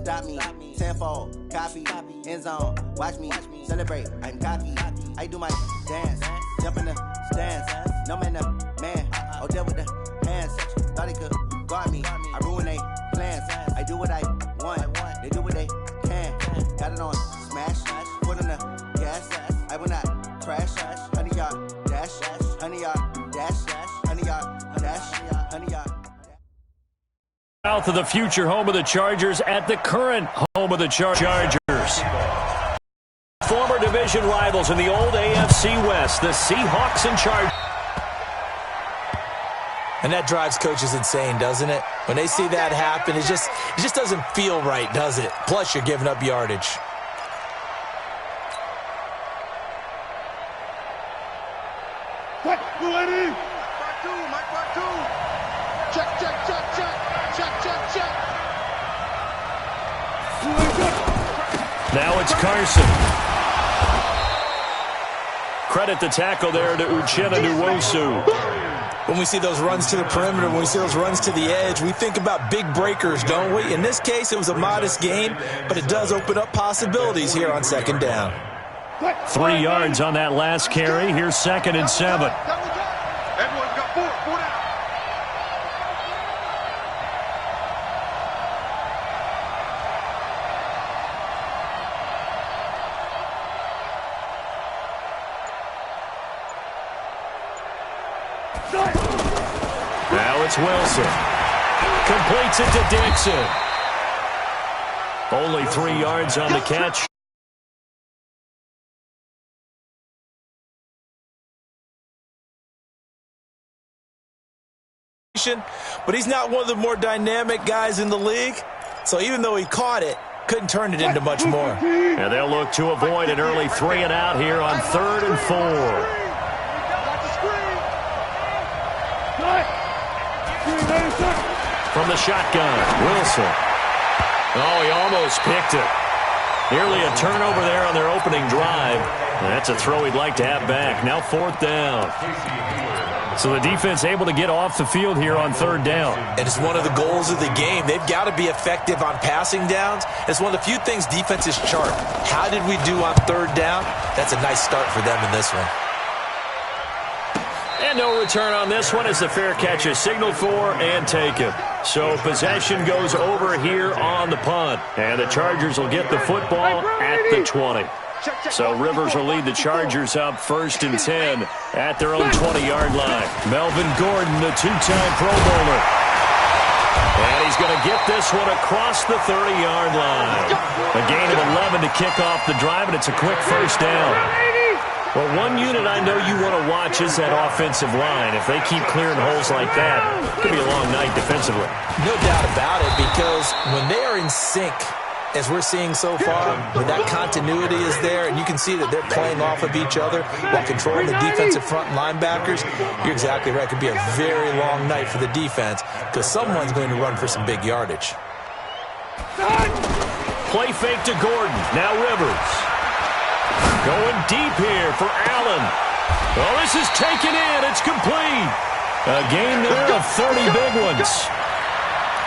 stop me. Tenfold, copy, end zone. Watch me celebrate. I'm cocky. I do my dance, jump in the stands. No man, man. Oh, there with the hands. Thought he could guard me. I ruin they plans. I do what I want. They do what they can. Got it on smash. Put on the gas. I will not crash. 100-yard dash. 100-yard dash. 100-yard dash. 100-yard. South of the future home of the Chargers at the current home of the Chargers. Former division rivals in the old AFC West, the Seahawks and Chargers. And that drives coaches insane, doesn't it? When they see that happen, it just doesn't feel right, does it? Plus, you're giving up yardage. Now it's Carson. Credit the tackle there to Uchenna Nwosu. When we see those runs to the perimeter, when we see those runs to the edge, we think about big breakers, don't we? In this case, it was a modest gain, but it does open up possibilities here on second down. 3 yards on that last carry. Here's 2nd and 7. Everyone's got 4 down. Now it's Wilson. Completes it to Dixon. Only 3 yards on the catch. But he's not one of the more dynamic guys in the league. So even though he caught it, couldn't turn it into much more. And they'll look to avoid an early 3 and out here on 3rd and 4. From the shotgun, Wilson. Oh, he almost picked it. Nearly a turnover there on their opening drive. That's a throw he'd like to have back. Now 4th down. So the defense able to get off the field here on 3rd down. And it's one of the goals of the game. They've got to be effective on passing downs. It's one of the few things defenses chart. How did we do on 3rd down? That's a nice start for them in this one. And no return on this one as the fair catch is signaled for and taken. So possession goes over here on the punt. And the Chargers will get the football at the 20. So Rivers will lead the Chargers up 1st and 10 at their own 20-yard line. Melvin Gordon, the 2-time Pro Bowler. And he's going to get this one across the 30-yard line. A gain of 11 to kick off the drive, and it's a quick 1st down. Well, one unit I know you want to watch is that offensive line. If they keep clearing holes like that, it could be a long night defensively. No doubt about it, because when they are in sync, as we're seeing so far, when that continuity is there, and you can see that they're playing off of each other while controlling the defensive front linebackers, you're exactly right. It could be a very long night for the defense because someone's going to run for some big yardage. Play fake to Gordon. Now Rivers. Going deep here for Allen. Well, this is taken in. It's complete. A game there of 30 big ones.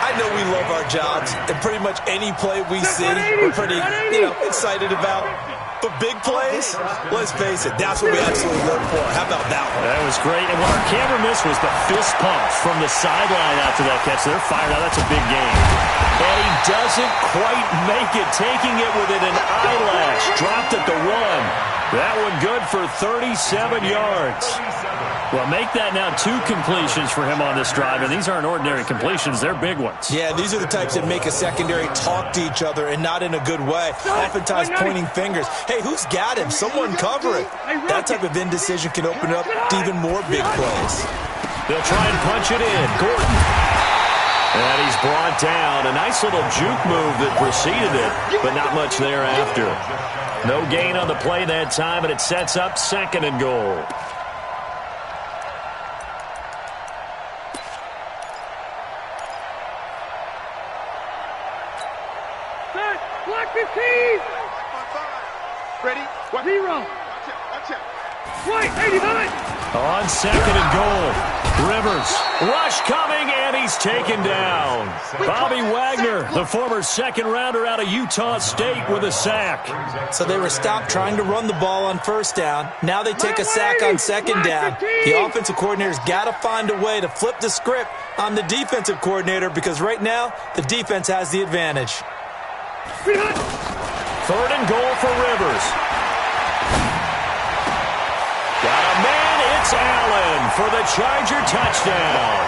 I know we love our jobs, and pretty much any play we see, we're pretty, excited about. But big plays, let's face it, that's what we absolutely look for. How about that one? That was great. And what our camera missed was the fist pump from the sideline after that catch. They're fired out. That's a big game. And he doesn't quite make it, taking it within an eyelash. Dropped at the 1. That one good for 37 yards. Well, make that now 2 completions for him on this drive, and these aren't ordinary completions. They're big ones. Yeah, these are the types that make a secondary talk to each other and not in a good way. Oftentimes pointing fingers. Hey, who's got him? Someone cover it. That type of indecision can open up to even more big plays. They'll try and punch it in. Gordon. And he's brought down. A nice little juke move that preceded it, but not much thereafter. No gain on the play that time, and it sets up 2nd and goal. Block 15. Ready? 0. Watch it. White, 89. On 2nd and goal. Rivers, rush coming, and he's taken down. Bobby Wagner, the former second-rounder out of Utah State, with a sack. So they were stopped trying to run the ball on first down. Now they take a sack on second down. The offensive coordinator's got to find a way to flip the script on the defensive coordinator because right now the defense has the advantage. 3rd and goal for Rivers. Got a man, it's Allen for the Charger touchdown.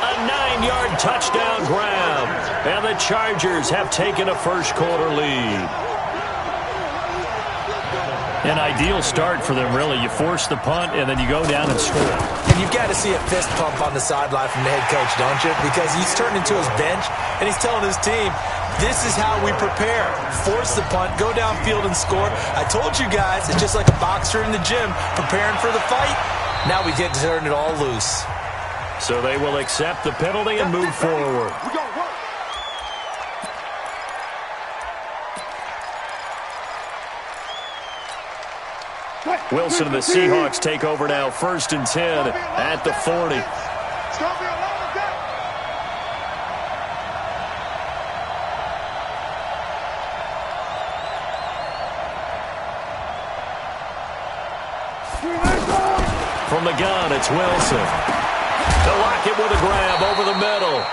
A 9-yard touchdown grab, and the Chargers have taken a first-quarter lead. An ideal start for them, really. You force the punt, and then you go down and score. And you've got to see a fist pump on the sideline from the head coach, don't you? Because he's turned into his bench, and he's telling his team, this is how we prepare. Force the punt, go downfield and score. I told you guys, it's just like a boxer in the gym preparing for the fight. Now we get to turn it all loose. So they will accept the penalty and move forward. Wilson and the Seahawks take over now, 1st and 10 at the 40. From the gun, it's Wilson. To Lockett with a grab over the middle.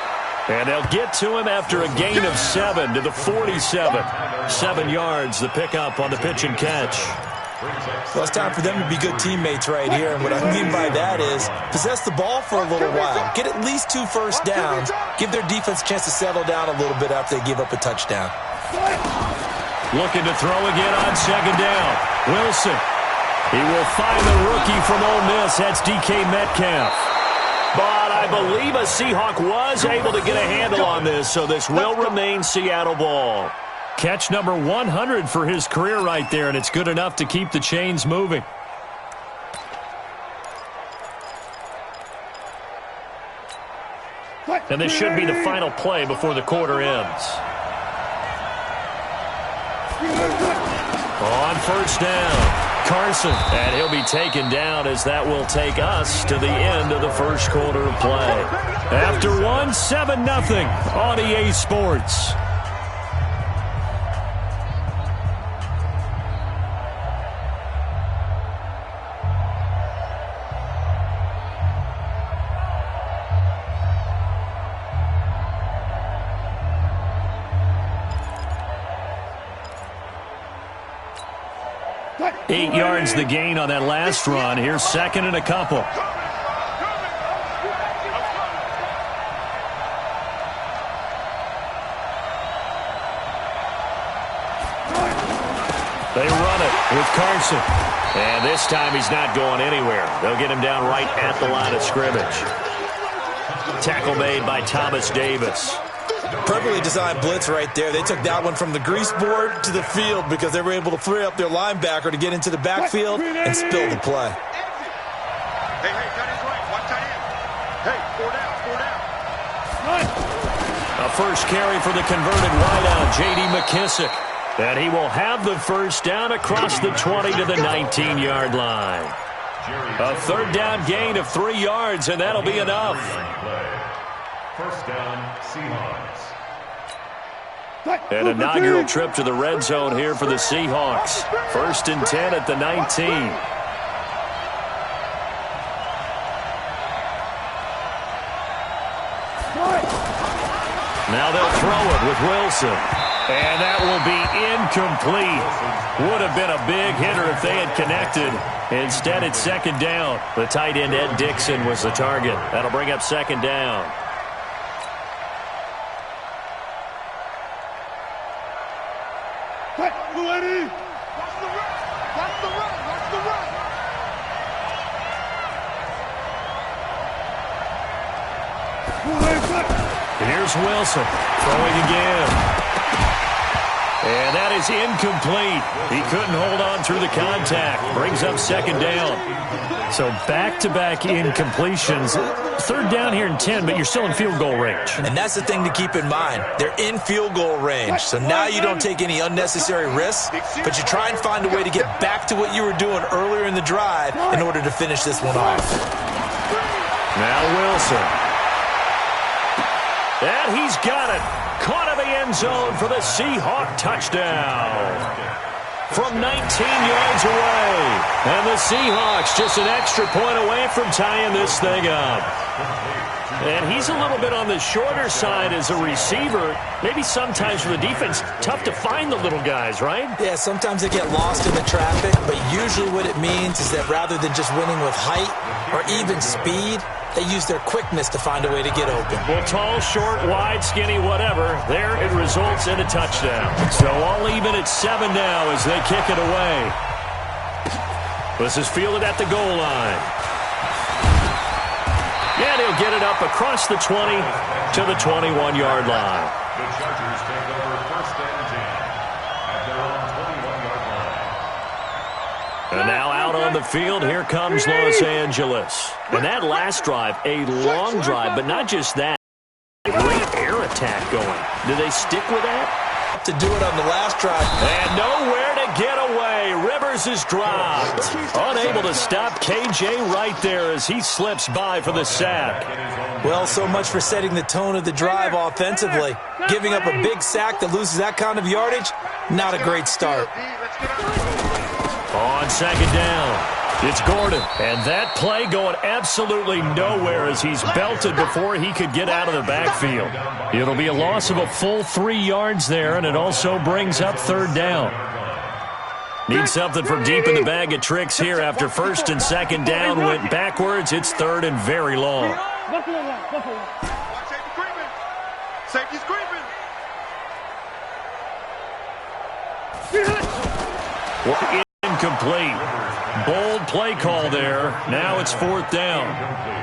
And they'll get to him after a gain of 7 to the 47. 7 yards, the pickup on the pitch and catch. Well, it's time for them to be good teammates right here. And what I mean by that is possess the ball for a little while. Get at least 2 first downs. Give their defense a chance to settle down a little bit after they give up a touchdown. Looking to throw again on 2nd down. Wilson. He will find the rookie from Ole Miss. That's DK Metcalf. But I believe a Seahawk was able to get a handle on this, so this will remain Seattle ball. Catch number 100 for his career right there, and it's good enough to keep the chains moving. And this should be the final play before the quarter ends. On 1st down, Carson, and he'll be taken down as that will take us to the end of the first quarter of play. After 1, 7-0 on EA Sports. Eight yards the gain on that last run. Here's 2nd and a couple. They run it with Carson. And this time he's not going anywhere. They'll get him down right at the line of scrimmage. Tackle made by Thomas Davis. Perfectly designed blitz right there. They took that one from the grease board to the field because they were able to free up their linebacker to get into the backfield and spill the play. Hey, tight end's right. One tight end. Hey, 4 down. A first carry for the converted wideout, J.D. McKissick. And he will have the first down across the 20 to the 19-yard line. A 3rd down gain of 3 yards, and that'll be enough. First down, Seahawks. An inaugural trip to the red zone here for the Seahawks. 1st and 10 at the 19. Now they'll throw it with Wilson. And that will be incomplete. Would have been a big hitter if they had connected. Instead, it's 2nd down. The tight end, Ed Dixon, was the target. That'll bring up 2nd down. Here's Wilson throwing again. And that is incomplete. He couldn't hold on through the contact. Brings up 2nd down. So back-to-back incompletions. 3rd down here in 10, but you're still in field goal range. And that's the thing to keep in mind. They're in field goal range. So now you don't take any unnecessary risks, but you try and find a way to get back to what you were doing earlier in the drive in order to finish this one off. Now Wilson. And he's got it. Caught in the end zone for the Seahawk touchdown. From 19 yards away. And the Seahawks just an extra point away from tying this thing up. And he's a little bit on the shorter side as a receiver. Maybe sometimes for the defense, tough to find the little guys, right? Yeah, sometimes they get lost in the traffic, but usually what it means is that rather than just winning with height or even speed, they use their quickness to find a way to get open. Well, tall, short, wide, skinny, whatever, there it results in a touchdown. So all even at 7 now as they kick it away. This is fielded at the goal line. And he'll get it up across the 20 to the 21-yard line. The Chargers take over first and 10 at their own 21-yard line. And now out on the field, here comes Los Angeles. And that last drive, a long drive, but not just that. Great air attack going. Do they stick with that? To do it on the last drive. And nowhere to get away. Rivers is dropped. Unable to stop KJ right there as he slips by for the sack. Well, so much for setting the tone of the drive offensively. Giving up a big sack that loses that kind of yardage, not a great start. On second down, it's Gordon. And that play going absolutely nowhere as he's belted before he could get out of the backfield. It'll be a loss of a full 3 yards there, and it also brings up third down. Need something from deep in the bag of tricks here after first and second down went backwards. It's third and very long. Safety's creeping. Incomplete. Bold play call there. Now it's fourth down.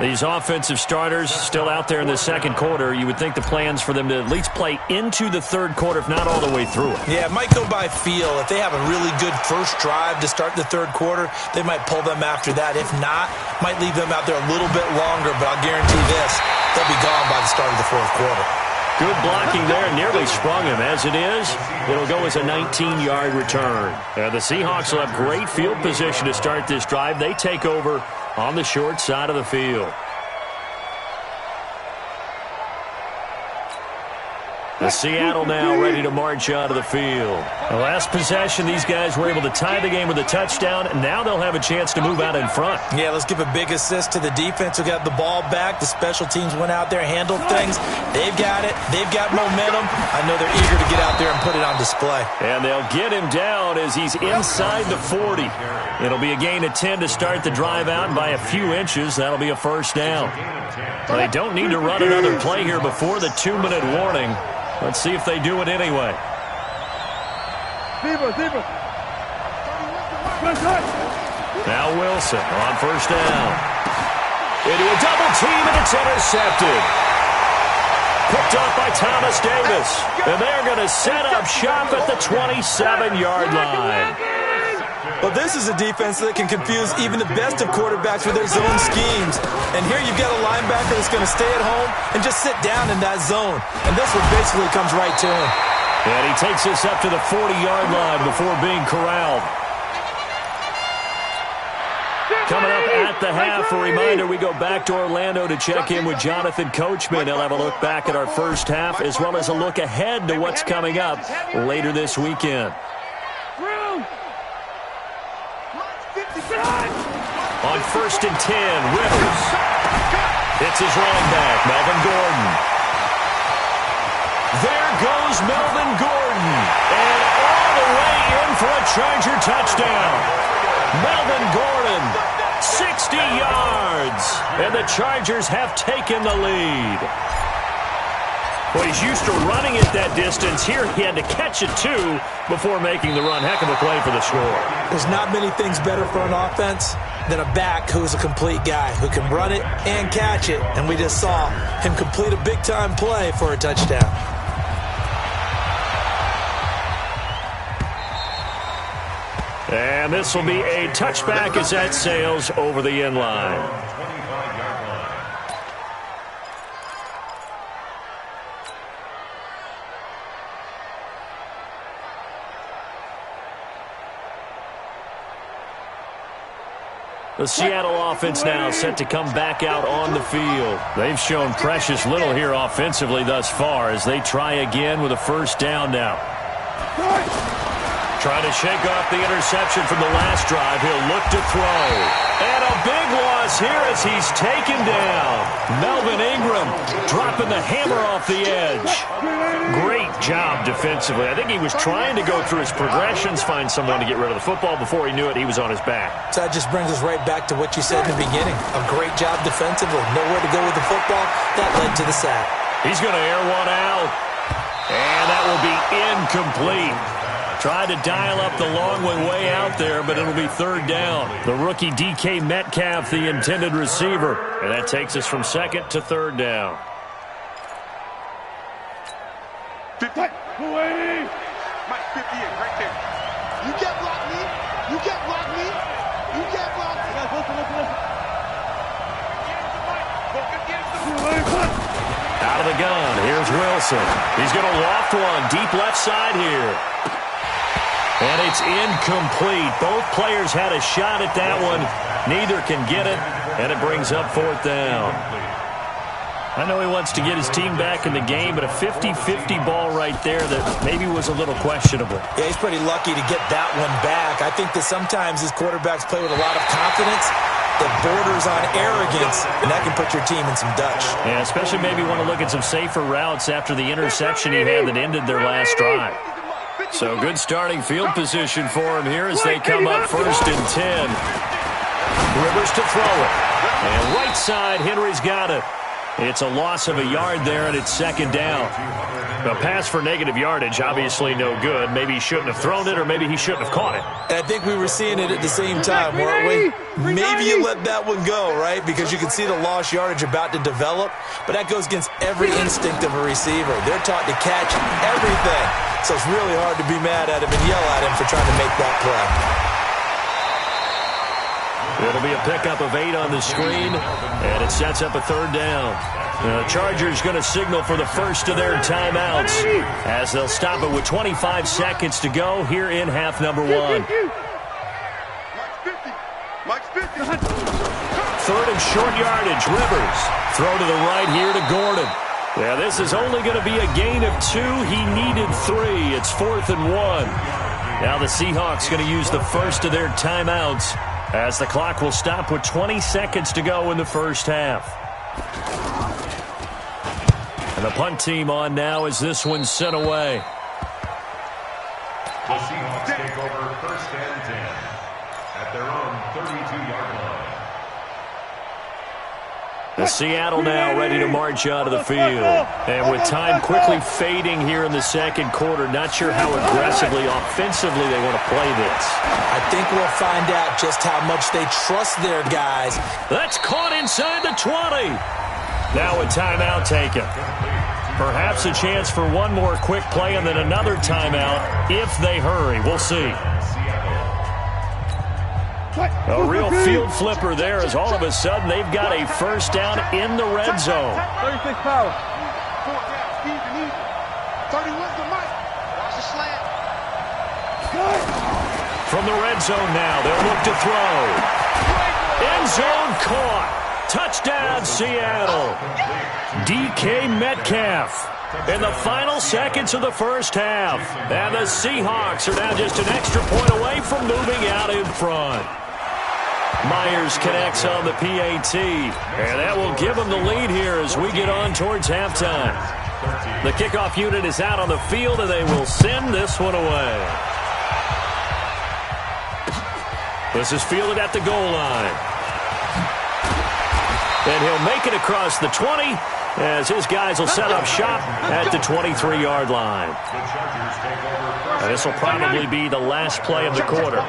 These offensive starters still out there in the second quarter. You would think the plans for them to at least play into the third quarter, if not all the way through it. Yeah, it might go by feel. If they have a really good first drive to start the third quarter, they might pull them after that. If not, might leave them out there a little bit longer, but I'll guarantee this, they'll be gone by the start of the fourth quarter. Good blocking there, nearly sprung him. As it is, it'll go as a 19-yard return. The Seahawks will have great field position to start this drive. They take over on the short side of the field. Seattle now ready to march out of the field. The last possession, these guys were able to tie the game with a touchdown, and now they'll have a chance to move out in front. Yeah, let's give a big assist to the defense who got the ball back. The special teams went out there, handled things. They've got it. They've got momentum. I know they're eager to get out there and put it on display. And they'll get him down as he's inside the 40. It'll be a gain of 10 to start the drive out, and by a few inches, that'll be a first down. Well, they don't need to run another play here before the 2-minute warning. Let's see if they do it anyway. Now Wilson on first down. Into a double team, and it's intercepted. Picked up by Thomas Davis. And they're going to set up shop at the 27-yard line. Well, this is a defense that can confuse even the best of quarterbacks with their zone schemes. And here you've got a linebacker that's going to stay at home and just sit down in that zone. And this one basically comes right to him. And he takes us up to the 40-yard line before being corralled. Coming up at the half, a reminder, we go back to Orlando to check in with Jonathan Coachman. He'll have a look back at our first half as well as a look ahead to what's coming up later this weekend. On first and 10, Rivers. It's his running back, Melvin Gordon. There goes Melvin Gordon. And all the way in for a Charger touchdown. Melvin Gordon, 60 yards. And the Chargers have taken the lead. Well, he's used to running it that distance. Here he had to catch it, too, before making the run. Heck of a play for the score. There's not many things better for an offense than a back who is a complete guy, who can run it and catch it. And we just saw him complete a big-time play for a touchdown. And this will be a touchback as that sails over the end line. The Seattle offense now set to come back out on the field. They've shown precious little here offensively thus far as they try again with a first down now. Trying to shake off the interception from the last drive. He'll look to throw. And a big loss here as he's taken down. Melvin Ingram dropping the hammer off the edge. Great job defensively. I think he was trying to go through his progressions, find someone to get rid of the football. Before he knew it, he was on his back. So that just brings us right back to what you said in the beginning. A great job defensively. Nowhere to go with the football. That led to the sack. He's going to air one out. And that will be incomplete. Tried to dial up the long one way out there, but it'll be third down. The rookie DK Metcalf, the intended receiver. And that takes us from second to third down. 50. 280. Mike, 58 right there. You can't block me. You can't block me. You can't block me. Out of the gun. Here's Wilson. He's going to loft one deep left side here. And it's incomplete. Both players had a shot at that one. Neither can get it, and it brings up fourth down. I know he wants to get his team back in the game, but a 50-50 ball right there that maybe was a little questionable. Yeah, he's pretty lucky to get that one back. I think that sometimes his quarterbacks play with a lot of confidence that borders on arrogance, and that can put your team in some Dutch. Yeah, especially maybe want to look at some safer routes after the interception he had that ended their last drive. So good starting field position for him here as they come up first and 10. Rivers to throw it. And right side, Henry's got it. It's a loss of a yard there, and it's second down. A pass for negative yardage, obviously no good. Maybe he shouldn't have thrown it, or maybe he shouldn't have caught it. And I think we were seeing it at the same time, weren't we? Maybe you let that one go, right? Because you can see the lost yardage about to develop. But that goes against every instinct of a receiver. They're taught to catch everything. So it's really hard to be mad at him and yell at him for trying to make that play. It'll be a pickup of 8 on the screen, and it sets up a third down. The Chargers going to signal for the first of their timeouts as they'll stop it with 25 seconds to go here in half number 1. Mike's 50. Third and short yardage, Rivers. Throw to the right here to Gordon. Yeah, this is only going to be a gain of 2. He needed 3. It's 4th and 1. Now the Seahawks going to use the first of their timeouts as the clock will stop with 20 seconds to go in the first half. And the punt team on now as this one's sent away. The Seahawks take over first and 10 at their own 32-yard line. The Seattle now ready to march out of the field. And with time quickly fading here in the second quarter, not sure how aggressively, offensively they want to play this. I think we'll find out just how much they trust their guys. That's caught inside the 20. Now a timeout taken. Perhaps a chance for one more quick play and then another timeout if they hurry. We'll see. A real field flipper there as all of a sudden they've got a first down in the red zone. 36 power. 31's the mic. Watch the slant. From the red zone now, they'll look to throw. End zone caught. Touchdown, Seattle. DK Metcalf in the final seconds of the first half. And the Seahawks are now just an extra point away from moving out in front. Myers connects on the PAT, and that will give them the lead here as we get on towards halftime. The kickoff unit is out on the field, and they will send this one away. This is fielded at the goal line. And he'll make it across the 20 as his guys will set up shop at the 23-yard line. And this will probably be the last play of the quarter.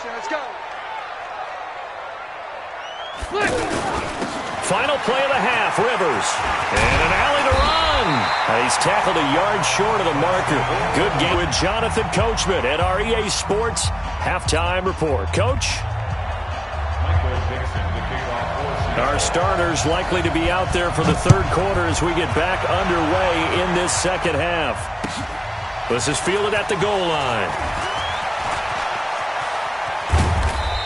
Let's go. Final play of the half, Rivers. And an alley to run. He's tackled a yard short of the marker. Good game with Jonathan Coachman at our EA Sports Halftime Report. Coach? Our starters likely to be out there for the third quarter as we get back underway in this second half. This is fielded at the goal line.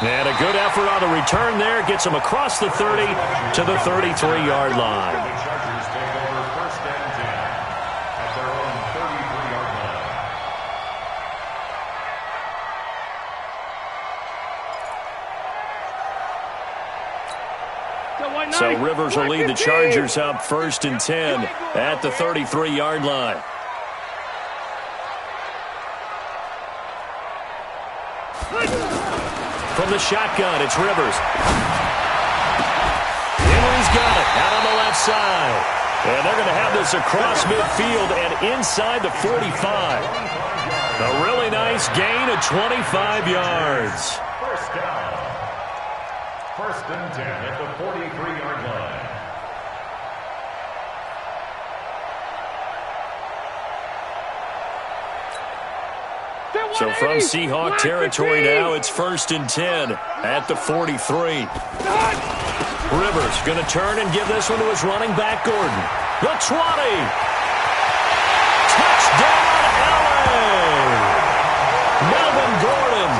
And a good effort on the return there. Gets him across the 30 to the 33-yard line. The Chargers take over 1st and 10 at their own 33-yard line. So Rivers will lead the Chargers up 1st and 10 at the 33-yard line. From the shotgun, it's Rivers. Henry's got it out on the left side. And they're going to have this across midfield and inside the 45. A really nice gain of 25 yards. 1st down. 1st and 10 at the 43-yard line. So from Seahawk territory now, it's 1st and 10 at the 43. Rivers going to turn and give this one to his running back, Gordon. The 20. Touchdown, LA! Melvin Gordon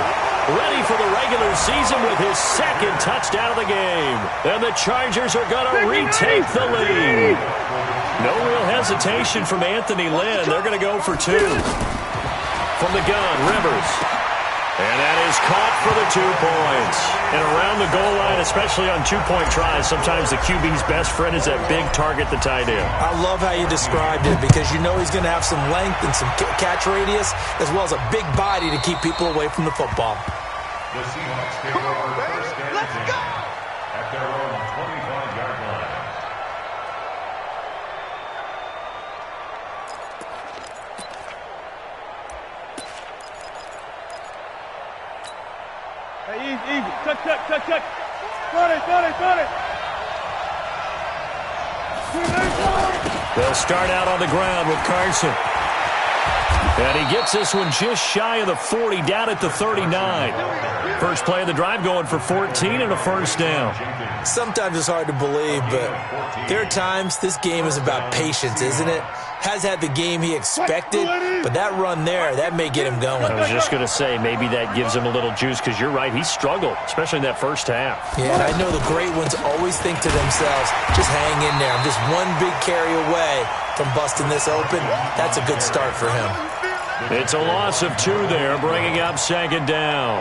ready for the regular season with his 2nd touchdown of the game. And the Chargers are going to retake the lead. No real hesitation from Anthony Lynn. They're going to go for 2. From the gun, Rivers. And that is caught for the 2 points. And around the goal line, especially on 2-point tries, sometimes the QB's best friend is that big target, the tight end. I love how you described it because you know he's going to have some length and some catch radius as well as a big body to keep people away from the football. The Seahawks take over 1st and 10 at their own 25-yard line. Hey, easy. Touch. Got it. They'll start out on the ground with Carson. And he gets this one just shy of the 40, down at the 39. First play of the drive going for 14 and a 1st down. Sometimes it's hard to believe, but there are times this game is about patience, isn't it? Has had the game he expected, but that run there, that may get him going. I was just going to say, maybe that gives him a little juice, because you're right, he struggled, especially in that first half. Yeah, and I know the great ones always think to themselves, just hang in there. I'm just one big carry away from busting this open. That's a good start for him. It's a loss of 2 there, bringing up 2nd down.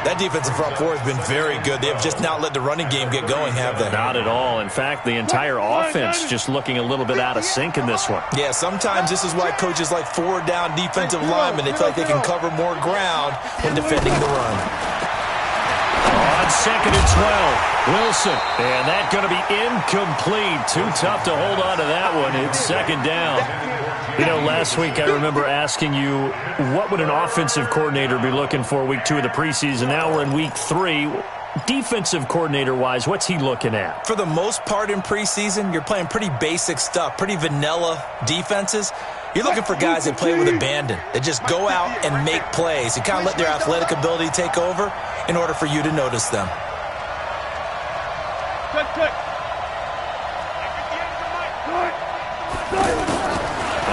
That defensive front four has been very good. They have just not let the running game get going, have they? Not at all. In fact, the entire offense just looking a little bit out of sync in this one. Yeah, sometimes this is why coaches like 4-down defensive linemen, they feel like they can cover more ground when defending the run. On 2nd and 12, Wilson. And that's going to be incomplete. Too tough to hold on to that one. It's 2nd down. You know, last week I remember asking you, what would an offensive coordinator be looking for week 2 of the preseason? Now we're in week 3. Defensive coordinator-wise, what's he looking at? For the most part in preseason, you're playing pretty basic stuff, pretty vanilla defenses. You're looking for guys that play with abandon, that just go out and make plays. You kind of let their athletic ability take over in order for you to notice them.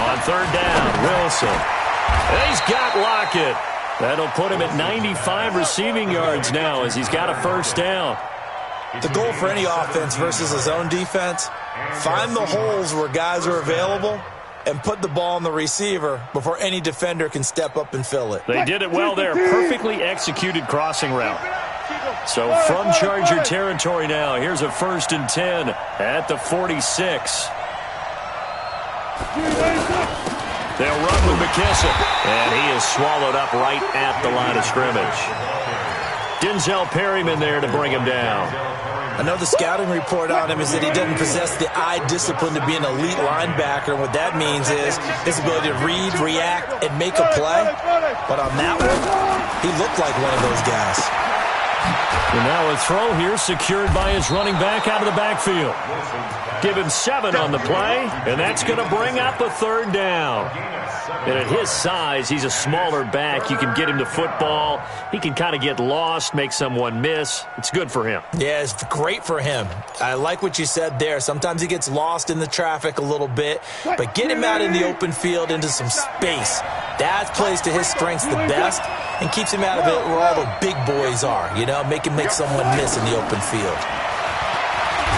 On 3rd down, Wilson. And he's got Lockett. That'll put him at 95 receiving yards now as he's got a 1st down. The goal for any offense versus his own defense, find the holes where guys are available and put the ball on the receiver before any defender can step up and fill it. They did it well there. Perfectly executed crossing route. So from Charger territory now, here's a 1st and 10 at the 46. They'll run with McKissick, and he is swallowed up right at the line of scrimmage. Denzel Perryman there to bring him down. I know the scouting report on him is that he doesn't possess the eye discipline to be an elite linebacker. What that means is his ability to read, react, and make a play. But on that one, he looked like one of those guys. And now a throw here secured by his running back out of the backfield. Give him 7 on the play, and that's going to bring up a 3rd down. And at his size, he's a smaller back. You can get him to football. He can kind of get lost, make someone miss. It's good for him. Yeah, it's great for him. I like what you said there. Sometimes he gets lost in the traffic a little bit, but get him out in the open field into some space. That plays to his strengths the best and keeps him out of it where all the big boys are, you know, make someone miss in the open field.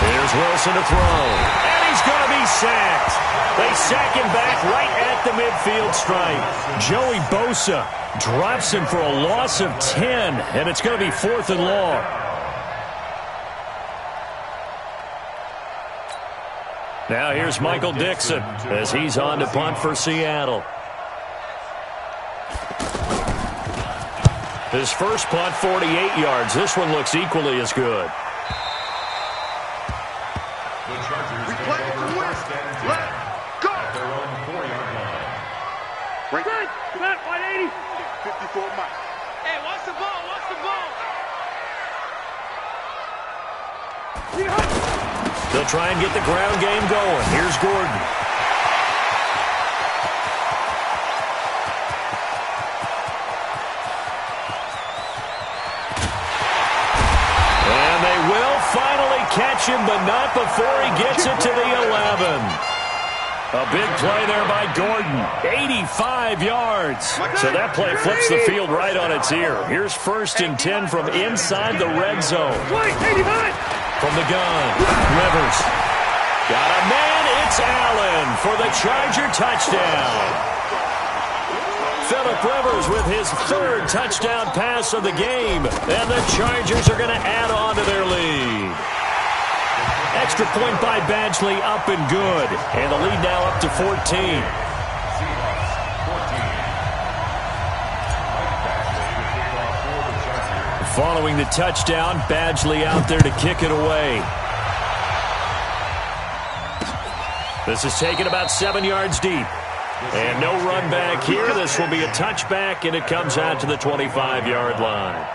Here's Wilson to throw, and he's going to be sacked. They sack him back right at the midfield stripe. Joey Bosa drops him for a loss of 10, and it's going to be 4th and long. Now here's Michael Dixon as he's on to punt for Seattle. His first punt, 48 yards. This one looks equally as good. We play it to win. Let's go. At their own 4-yard line. Right. Come on, 180. 54 Mike. Hey, watch the ball. Watch the ball. They'll try and get the ground game going. Here's Gordon. And they will finally catch him, but not before he gets it to the 11. A big play there by Gordon. 85 yards. So that play flips the field right on its ear. Here's 1st and 10 from inside the red zone. From the gun, Rivers. Got a man, it's Allen for the Charger touchdown. Phillip Rivers with his 3rd touchdown pass of the game. And the Chargers are going to add on to their lead. Extra point by Badgley, up and good. And the lead now up to 14. Following the touchdown, Badgley out there to kick it away. This is taken about 7 yards deep. And no run back here. This will be a touchback, and it comes out to the 25-yard line.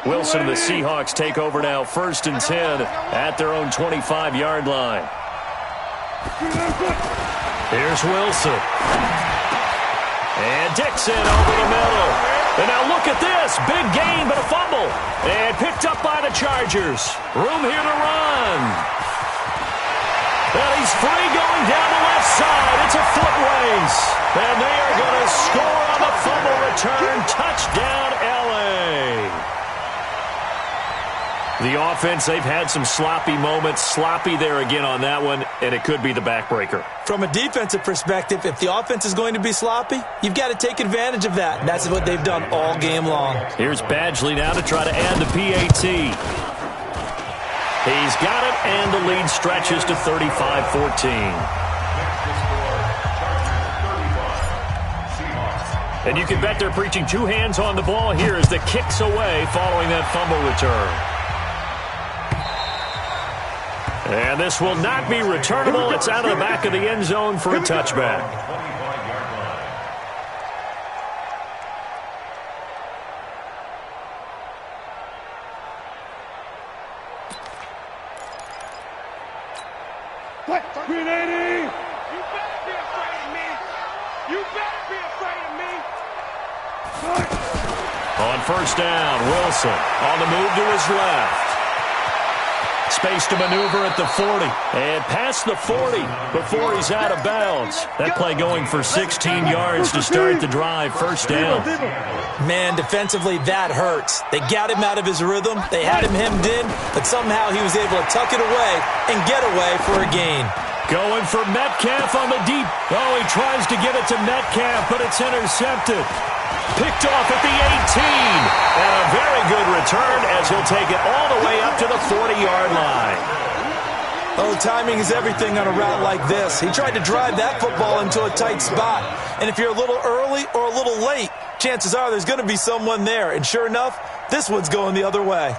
Wilson and the Seahawks take over now, 1st and 10 at their own 25-yard line. Here's Wilson. And Dixon over the middle. And now look at this. Big gain, but a fumble. And picked up by the Chargers. Room here to run. And he's free going down the left side. It's a foot race. And they are going to score on the fumble return. Touchdown, L.A. The offense, they've had some sloppy moments. Sloppy there again on that one, and it could be the backbreaker. From a defensive perspective, if the offense is going to be sloppy, you've got to take advantage of that. And that's what they've done all game long. Here's Badgley now to try to add the PAT. He's got it, and the lead stretches to 35-14. And you can bet they're preaching 2 hands on the ball here as the kick's away following that fumble return. And this will not be returnable. It's out of the back of the end zone for a touchback. Green 80. You better be afraid of me. You better be afraid of me. On 1st down, Wilson on the move to his left. Space to maneuver at the 40. And past the 40 before he's out of bounds. That play going for 16 yards to start the drive. 1st down. Man, defensively, that hurts. They got him out of his rhythm. They had him hemmed in, but somehow he was able to tuck it away and get away for a gain. Going for Metcalf on the deep. Oh, he tries to give it to Metcalf, but it's intercepted. Picked off at the 18. And a very good return as he'll take it all the way up to the 40-yard line. Oh, timing is everything on a route like this. He tried to drive that football into a tight spot. And if you're a little early or a little late, chances are there's going to be someone there. And sure enough, this one's going the other way.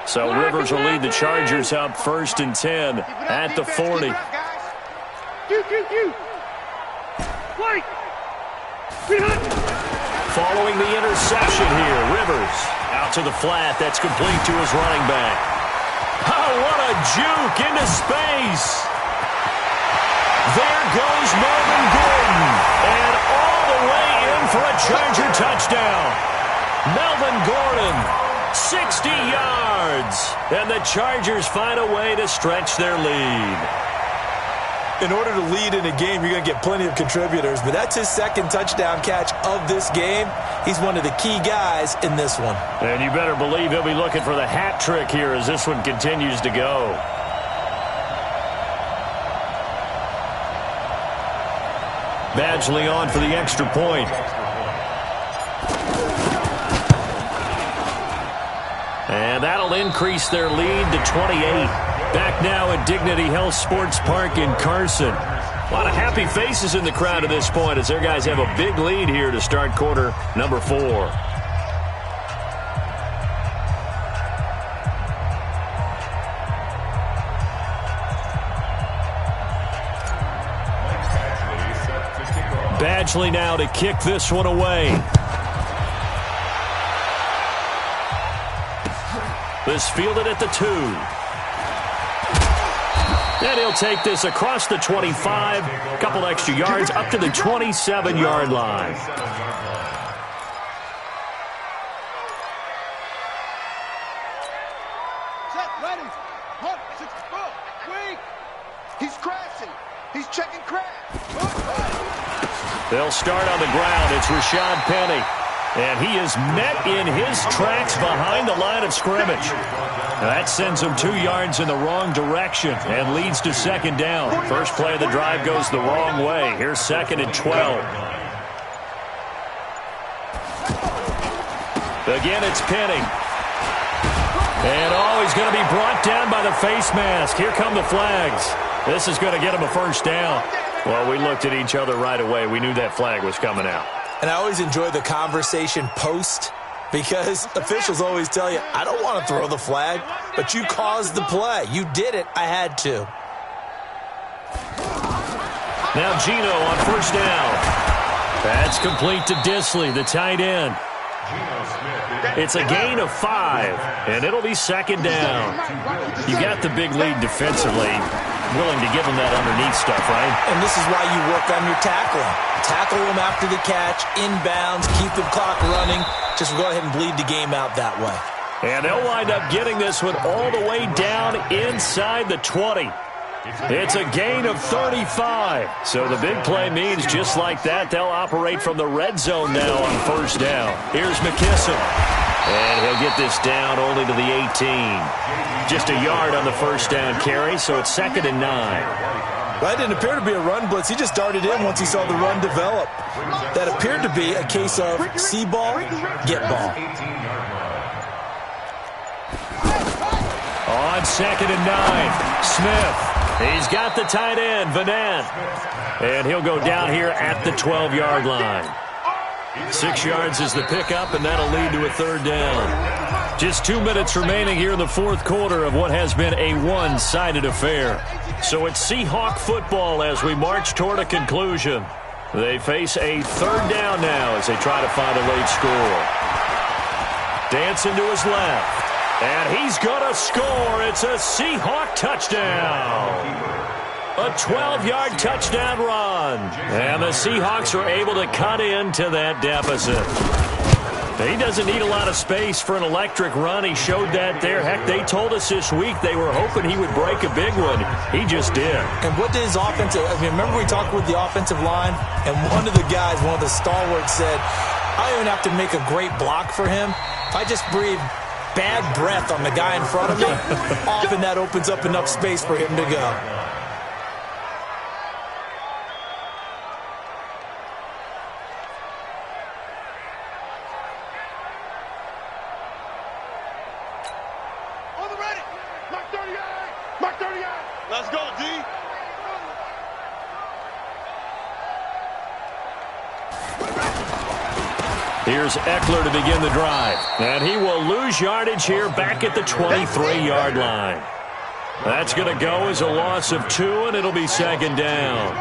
So Rivers will lead the Chargers up 1st and 10 at the 40. Following the interception here, Rivers out to the flat. That's complete to his running back. Oh, what a juke into space. There goes Melvin Gordon. And all the way in for a Charger touchdown. Melvin Gordon, 60 yards. And the Chargers find a way to stretch their lead. In order to lead in a game, you're going to get plenty of contributors, but that's his 2nd touchdown catch of this game. He's one of the key guys in this one. And you better believe he'll be looking for the hat trick here as this one continues to go. Badgley on for the extra point. And that'll increase their lead to 28. Back now at Dignity Health Sports Park in Carson. A lot of happy faces in the crowd at this point as their guys have a big lead here to start quarter number 4. Badgley now to kick this one away. This fielded at the 2. And he'll take this across the 25, a couple extra yards, up to the 27-yard line. Set, ready, hunt, 6, wait. He's crashing. He's checking crash. They'll start on the ground. It's Rashad Penny. And he is met in his tracks behind the line of scrimmage. That sends him 2 yards in the wrong direction and leads to 2nd down. First play of the drive goes the wrong way. Here's 2nd and 12. Again, it's Penny. And, he's going to be brought down by the face mask. Here come the flags. This is going to get him a 1st down. Well, we looked at each other right away. We knew that flag was coming out. And I always enjoy the conversation post because officials always tell you, I don't want to throw the flag, but you caused the play. You did it. I had to. Now Gino on 1st down. That's complete to Disley, the tight end. It's a gain of 5, and it'll be 2nd down. You got the big lead defensively. Willing to give him that underneath stuff, right? And this is why you work on your tackling. Tackle him after the catch, inbounds, keep the clock running. Just go ahead and bleed the game out that way. And they'll wind up getting this one all the way down inside the 20. It's a gain of 35. So the big play means just like that, they'll operate from the red zone now on 1st down. Here's McKisson. And he'll get this down only to the 18. Just a yard on the 1st down carry, so it's 2nd and 9. That didn't appear to be a run blitz. He just darted in once he saw the run develop. That appeared to be a case of see ball, get ball. On 2nd and 9, Smith. He's got the tight end, Vanette. And he'll go down here at the 12-yard line. 6 yards is the pickup, and that'll lead to a 3rd down. Just 2 minutes remaining here in the 4th quarter of what has been a one-sided affair. So it's Seahawk football as we march toward a conclusion. They face a 3rd down now as they try to find a late score. Dancing to his left, and he's going to score. It's a Seahawk touchdown. A 12-yard touchdown run. And the Seahawks are able to cut into that deficit. He doesn't need a lot of space for an electric run. He showed that there. Heck, they told us this week they were hoping he would break a big one. He just did. And what did his offensive... I mean, remember we talked with the offensive line? And one of the guys, one of the stalwarts said, I don't even have to make a great block for him. If I just breathe bad breath on the guy in front of me, often that opens up enough space for him to go. Let's go, D. Here's Eckler to begin the drive. And he will lose yardage here back at the 23-yard line. That's going to go as a loss of 2, and it'll be second down.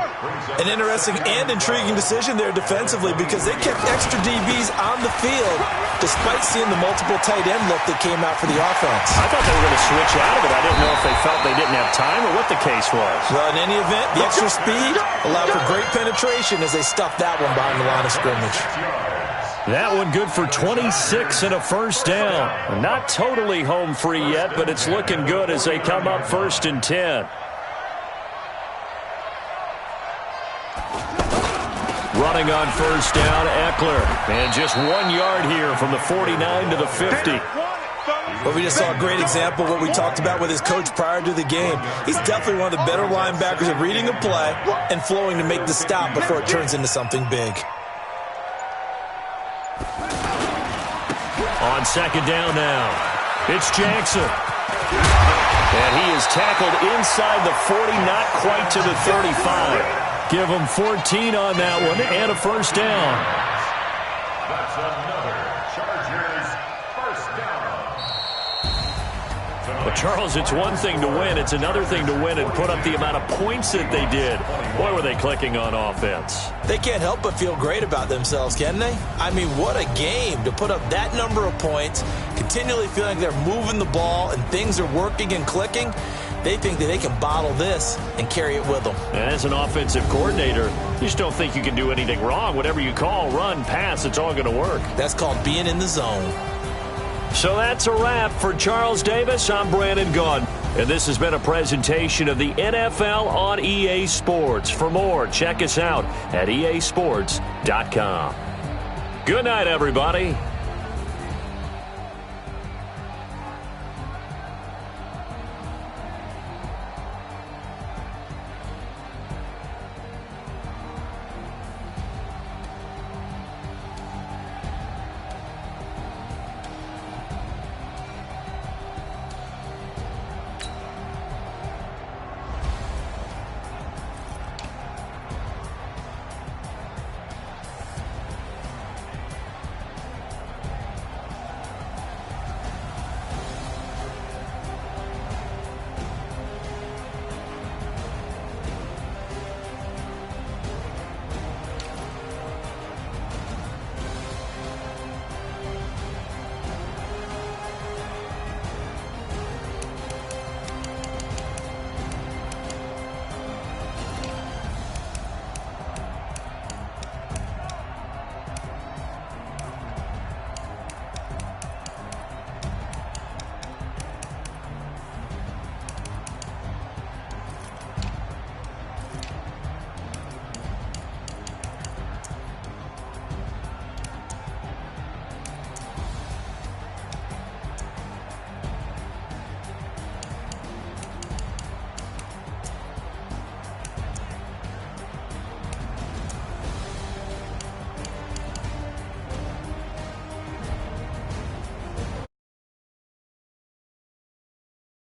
An interesting and intriguing decision there defensively because they kept extra DBs on the field despite seeing the multiple tight end look that came out for the offense. I thought they were going to switch out of it. I didn't know if they felt they didn't have time or what the case was. Well, in any event, the extra speed allowed for great penetration as they stuffed that one behind the line of scrimmage. That one good for 26 and a first down. Not totally home free yet, but it's looking good as they come up 1st and 10. Running on first down, Eckler. And just 1 yard here from the 49 to the 50. But we just saw a great example of what we talked about with his coach prior to the game. He's definitely one of the better linebackers at reading a play and flowing to make the stop before it turns into something big. On second down now, it's Jackson. And he is tackled inside the 40, not quite to the 35. Give him 14 on that one and a first down. That's another Chargers first down. Well, Charles, it's one thing to win. It's another thing to win and put up the amount of points that they did. Boy, were they clicking on offense. They can't help but feel great about themselves, can they? I mean, what a game to put up that number of points, continually feeling like they're moving the ball and things are working and clicking. They think that they can bottle this and carry it with them. As an offensive coordinator, you just don't think you can do anything wrong. Whatever you call, run, pass, it's all going to work. That's called being in the zone. So that's a wrap for Charles Davis. I'm Brandon Gunn, and this has been a presentation of the NFL on EA Sports. For more, check us out at easports.com. Good night, everybody.